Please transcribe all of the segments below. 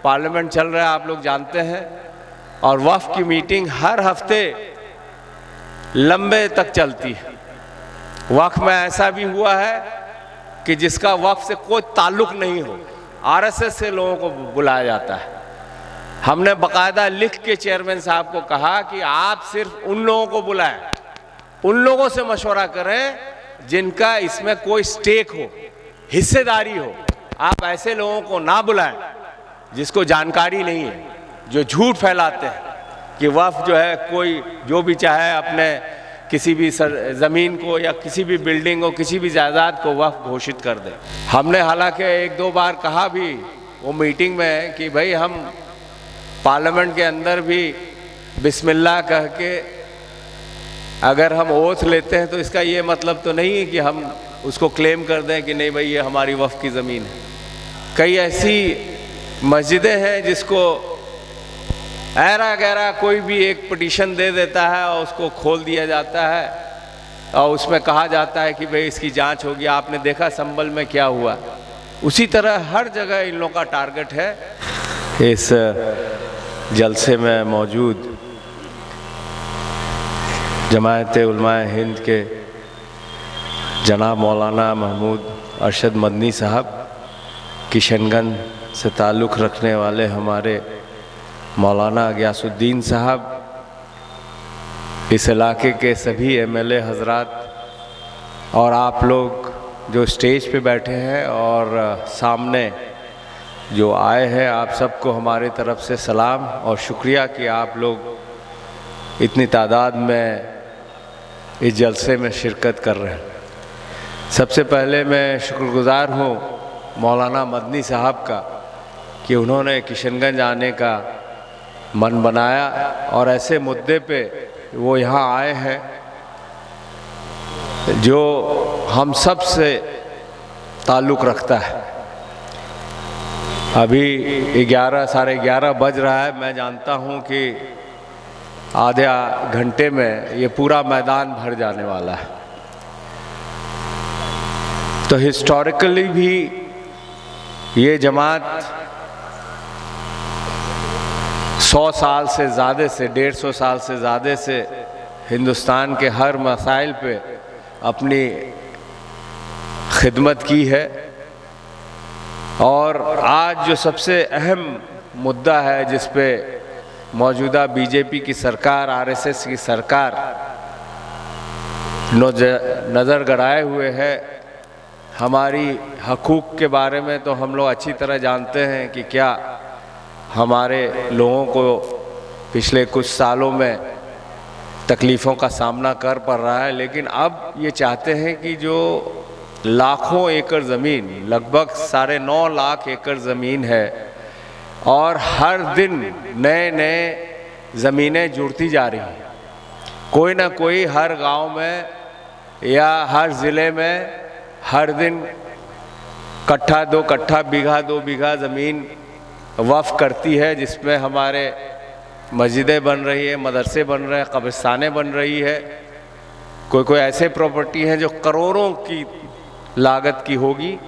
Parliament चल रहा है, आप लोग जानते हैं, और वफ़ की मीटिंग हर हफ्ते लंबे तक चलती है। वक़्फ में ऐसा भी हुआ है कि जिसका वक़्फ से कोई ताल्लुक़ नहीं हो, आरएसएस से लोगों को बुलाया जाता है। हमने बाकायदा लिख के चेयरमैन साहब को कहा कि आप सिर्फ उन लोगों को बुलाएं, उन लोगों से मशवरा करें जिनका इसमें कोई स्टेक हो, हिस्सेदारी हो। आप ऐसे लोगों को ना बुलाएं जिसको जानकारी नहीं है, जो झूठ फैलाते हैं कि वफ़ जो है कोई जो भी चाहे अपने किसी भी ज़मीन को या किसी भी बिल्डिंग को, किसी भी जायदाद को वफ़ घोषित कर दे। हमने हालांकि एक दो बार कहा भी वो मीटिंग में कि भाई हम पार्लियामेंट के अंदर भी बिस्मिल्लाह कह के अगर हम ओथ लेते हैं तो इसका ये मतलब तो नहीं है कि हम उसको क्लेम कर दें कि नहीं भाई ये हमारी वफ़ की ज़मीन है। कई ऐसी मस्जिदें हैं जिसको ऐरा गैरा कोई भी एक पिटीशन दे देता है और उसको खोल दिया जाता है और उसमें कहा जाता है कि भाई इसकी जांच होगी। आपने देखा संभल में क्या हुआ, उसी तरह हर जगह इन लोगों का टारगेट है। इस जलसे में मौजूद जमायत उलमाए हिंद के जनाब मौलाना महमूद अरशद मदनी साहब, किशनगंज से ताल्लुक़ रखने वाले हमारे मौलाना गयासुद्दीन साहब, इस इलाके के सभी एमएलए हजरात और आप लोग जो स्टेज पे बैठे हैं और सामने जो आए हैं, आप सबको हमारी तरफ से सलाम और शुक्रिया कि आप लोग इतनी तादाद में इस जलसे में शिरकत कर रहे हैं। सबसे पहले मैं शुक्रगुज़ार हूँ मौलाना मदनी साहब का कि उन्होंने किशनगंज आने का मन बनाया और ऐसे मुद्दे पे वो यहाँ आए हैं जो हम सब से ताल्लुक़ रखता है। अभी 11 साढ़े 11 बज रहा है। मैं जानता हूँ कि आधे घंटे में ये पूरा मैदान भर जाने वाला है। तो हिस्टोरिकली भी ये जमात 100 साल से ज़्यादा से 150 साल से ज़्यादा से हिंदुस्तान के हर मसाइल पे अपनी खिदमत की है। और आज जो सबसे अहम मुद्दा है जिस पे मौजूदा बीजेपी की सरकार, आरएसएस की सरकार नज़र गड़ाए हुए है, हमारी हकूक़ के बारे में तो हम लोग अच्छी तरह जानते हैं कि क्या हमारे लोगों को पिछले कुछ सालों में तकलीफ़ों का सामना कर पड़ रहा है। लेकिन अब ये चाहते हैं कि जो लाखों एकड़ ज़मीन, लगभग 9.5 लाख एकड़ ज़मीन है और हर दिन नए नए ज़मीनें जुड़ती जा रही हैं। कोई ना कोई हर गांव में या हर ज़िले में हर दिन कट्ठा 2 कट्ठा, बीघा 2 बीघा ज़मीन वफ़ करती है, जिसमें हमारे मस्जिदें बन रही है, मदरसे बन रहे हैं, कब्रिस्तानें बन रही है। कोई ऐसे प्रॉपर्टी हैं जो करोड़ों की लागत की होगी,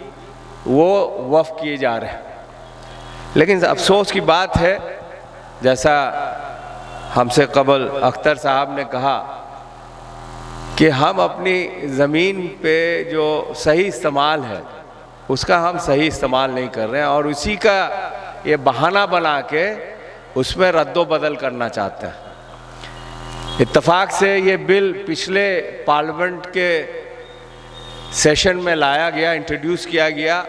वो वफ़ किए जा रहे हैं। लेकिन अफसोस की बात है, जैसा हमसे कबल अख्तर साहब ने कहा कि हम अपनी ज़मीन पे जो सही इस्तेमाल है उसका हम सही इस्तेमाल नहीं कर रहे हैं और उसी का ये बहाना बना के उसमें रद्दो बदल करना चाहते हैं। इत्तफाक से ये बिल पिछले पार्लियामेंट के सेशन में लाया गया, इंट्रोड्यूस किया गया।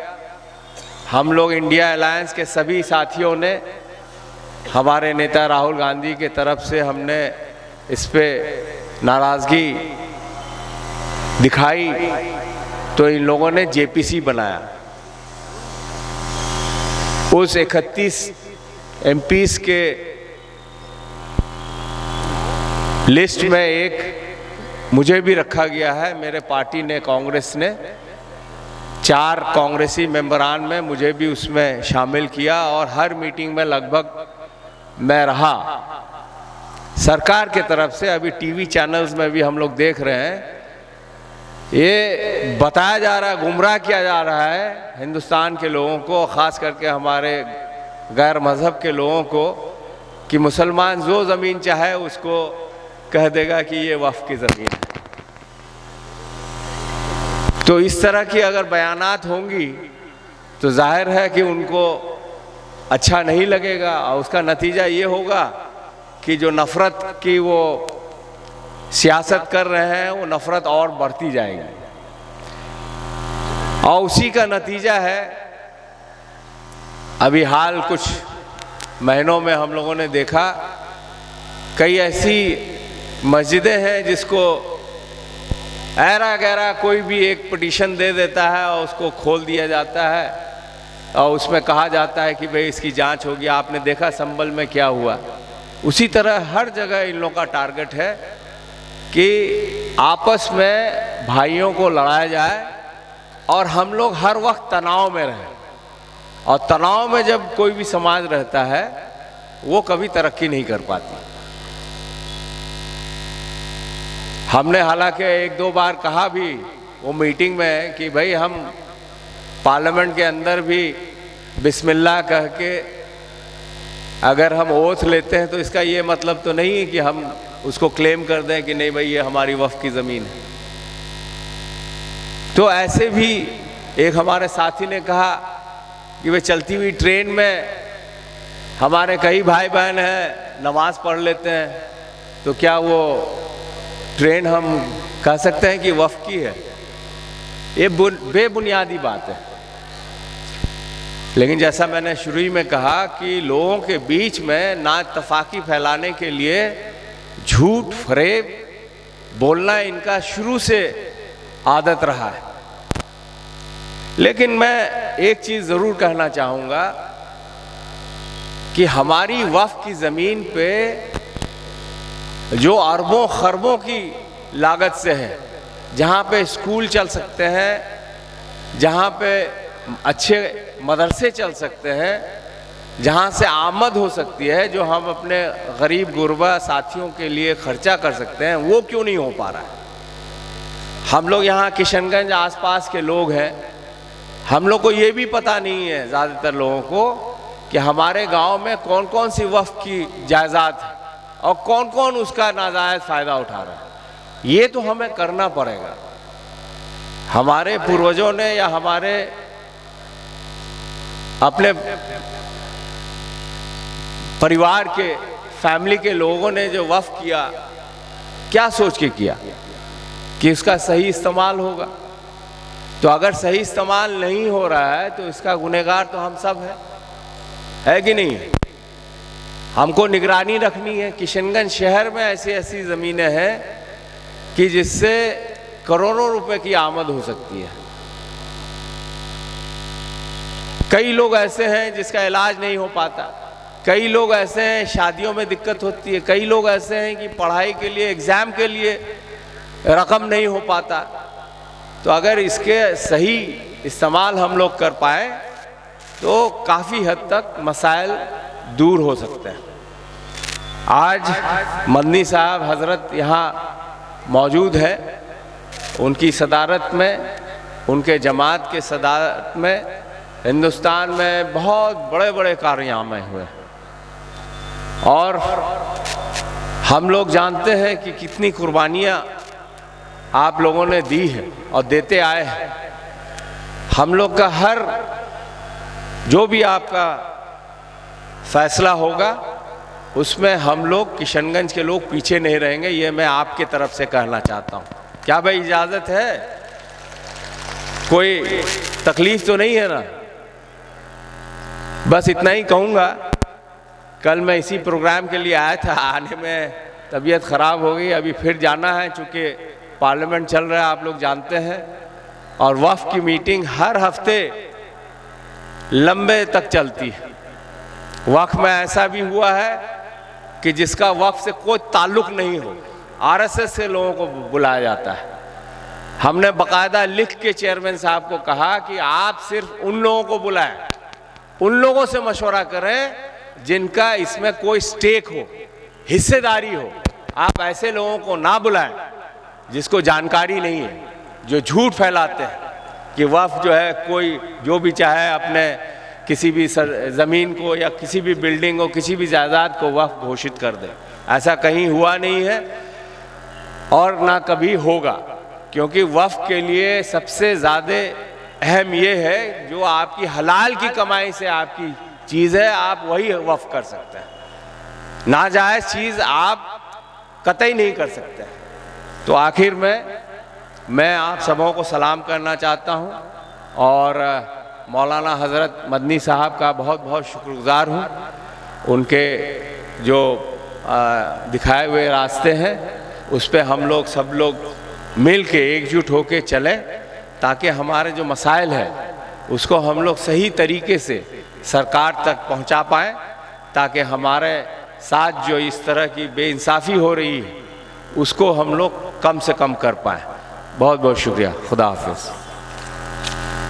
हम लोग इंडिया अलायंस के सभी साथियों ने, हमारे नेता राहुल गांधी के तरफ से हमने इस पे नाराज़गी दिखाई तो इन लोगों ने जेपीसी बनाया। उस 31 एमपीज़ के लिस्ट में एक मुझे भी रखा गया है। मेरे पार्टी ने, कांग्रेस ने 4 कांग्रेसी मेंबरान में मुझे भी उसमें शामिल किया और हर मीटिंग में लगभग मैं रहा। सरकार के तरफ से अभी टीवी चैनल्स में भी हम लोग देख रहे हैं, ये बताया जा रहा है, गुमराह किया जा रहा है हिंदुस्तान के लोगों को, ख़ास करके हमारे गैर मज़हब के लोगों को कि मुसलमान जो ज़मीन चाहे उसको कह देगा कि ये वक्फ की ज़मीन है। तो इस तरह की अगर बयानात होंगी तो जाहिर है कि उनको अच्छा नहीं लगेगा और उसका नतीजा ये होगा कि जो नफ़रत की वो सियासत कर रहे हैं वो नफ़रत और बढ़ती जाएगी। और उसी का नतीजा है अभी हाल कुछ महीनों में हम लोगों ने देखा कई ऐसी मस्जिदें हैं जिसको ऐरा गैरा कोई भी एक पिटीशन दे देता है और उसको खोल दिया जाता है और उसमें कहा जाता है कि भाई इसकी जांच होगी। आपने देखा संभल में क्या हुआ। उसी तरह हर जगह इन लोगों का टारगेट है कि आपस में भाइयों को लड़ाया जाए और हम लोग हर वक्त तनाव में रहें। और तनाव में जब कोई भी समाज रहता है वो कभी तरक्की नहीं कर पाती। हमने हालांकि एक दो बार कहा भी वो मीटिंग में कि भाई हम पार्लियामेंट के अंदर भी बिस्मिल्लाह कह के अगर हम ओथ लेते हैं तो इसका ये मतलब तो नहीं है कि हम उसको क्लेम कर दें कि नहीं भाई ये हमारी वक्फ की ज़मीन है। तो ऐसे भी एक हमारे साथी ने कहा कि वे चलती हुई ट्रेन में हमारे कई भाई बहन हैं नमाज पढ़ लेते हैं तो क्या वो ट्रेन हम कह सकते हैं कि वक्फ की है? ये बेबुनियादी बात है। लेकिन जैसा मैंने शुरू ही में कहा कि लोगों के बीच में नाइत्तेफाकी फैलाने के लिए झूठ फरेब बोलना इनका शुरू से आदत रहा है। लेकिन मैं एक चीज़ ज़रूर कहना चाहूँगा कि हमारी वक्फ की ज़मीन पे जो अरबों खरबों की लागत से है, जहाँ पे स्कूल चल सकते हैं, जहाँ पे अच्छे मदरसे चल सकते हैं, जहाँ से आमद हो सकती है, जो हम अपने गरीब गुरबा साथियों के लिए खर्चा कर सकते हैं, वो क्यों नहीं हो पा रहा है? हम लोग यहाँ किशनगंज आसपास के लोग हैं, हम लोग को ये भी पता नहीं है ज़्यादातर लोगों को कि हमारे गांव में कौन कौन सी वक्फ की जायदाद है और कौन कौन उसका नाजायज़ फ़ायदा उठा रहा है। ये तो हमें करना पड़ेगा। हमारे पूर्वजों ने या हमारे अपने परिवार के फैमिली के लोगों ने जो वक्फ किया, क्या सोच के किया कि इसका सही इस्तेमाल होगा? तो अगर सही इस्तेमाल नहीं हो रहा है तो इसका गुनहगार तो हम सब है कि नहीं? हमको निगरानी रखनी है। किशनगंज शहर में ऐसी ऐसी ज़मीनें हैं कि जिससे करोड़ों रुपए की आमद हो सकती है। कई लोग ऐसे हैं जिसका इलाज नहीं हो पाता, कई लोग ऐसे हैं शादियों में दिक्कत होती है, कई लोग ऐसे हैं कि पढ़ाई के लिए एग्ज़ाम के लिए रकम नहीं हो पाता। तो अगर इसके सही इस्तेमाल हम लोग कर पाए तो काफ़ी हद तक मसाइल दूर हो सकते हैं। आज मदनी साहब हज़रत यहाँ मौजूद है, उनकी सदारत में, उनके जमात के सदारत में हिंदुस्तान में बहुत बड़े बड़े कारनामे हुए और हम लोग जानते हैं कि कितनी कुर्बानियाँ आप लोगों ने दी है और देते आए हैं। हम लोग का हर जो भी आपका फैसला होगा उसमें हम लोग किशनगंज के लोग पीछे नहीं रहेंगे, ये मैं आपके तरफ से कहना चाहता हूँ। क्या भाई इजाज़त है? कोई तकलीफ तो नहीं है ना? बस इतना ही कहूँगा। कल मैं इसी प्रोग्राम के लिए आया था, आने में तबीयत ख़राब हो गई, अभी फिर जाना है चूँकि पार्लियामेंट चल रहा है, आप लोग जानते हैं, और वक्फ की मीटिंग हर हफ्ते लंबे तक चलती है। वक्फ में ऐसा भी हुआ है कि जिसका वक्फ से कोई ताल्लुक़ नहीं हो, आरएसएस से लोगों को बुलाया जाता है। हमने बाकायदा लिख के चेयरमैन साहब को कहा कि आप सिर्फ उन लोगों को बुलाएं, उन लोगों से मशवरा करें जिनका इसमें कोई स्टेक हो, हिस्सेदारी हो। आप ऐसे लोगों को ना बुलाएं जिसको जानकारी नहीं है, जो झूठ फैलाते हैं कि वक्फ जो है कोई जो भी चाहे अपने किसी भी ज़मीन को या किसी भी बिल्डिंग को, किसी भी जायदाद को वक्फ घोषित कर दे। ऐसा कहीं हुआ नहीं है और ना कभी होगा, क्योंकि वक्फ के लिए सबसे ज़्यादा अहम ये है जो आपकी हलाल की कमाई से आपकी चीज़ है, आप वही वक्फ कर सकते हैं। नाजायज़ चीज़ आप कतई नहीं कर सकते। तो आखिर में मैं आप सबों को सलाम करना चाहता हूँ और मौलाना हज़रत मदनी साहब का बहुत बहुत शुक्रगुज़ार हूँ। उनके जो दिखाए हुए रास्ते हैं उस पे हम लोग सब लोग मिल के एकजुट होके चलें, ताकि हमारे जो मसाइल हैं उसको हम लोग सही तरीके से सरकार तक पहुंचा पाएँ, ताकि हमारे साथ जो इस तरह की बेइंसाफ़ी हो रही है उसको हम लोग कम से कम कर पाएँ। बहुत बहुत शुक्रिया। खुदा हाफिज़।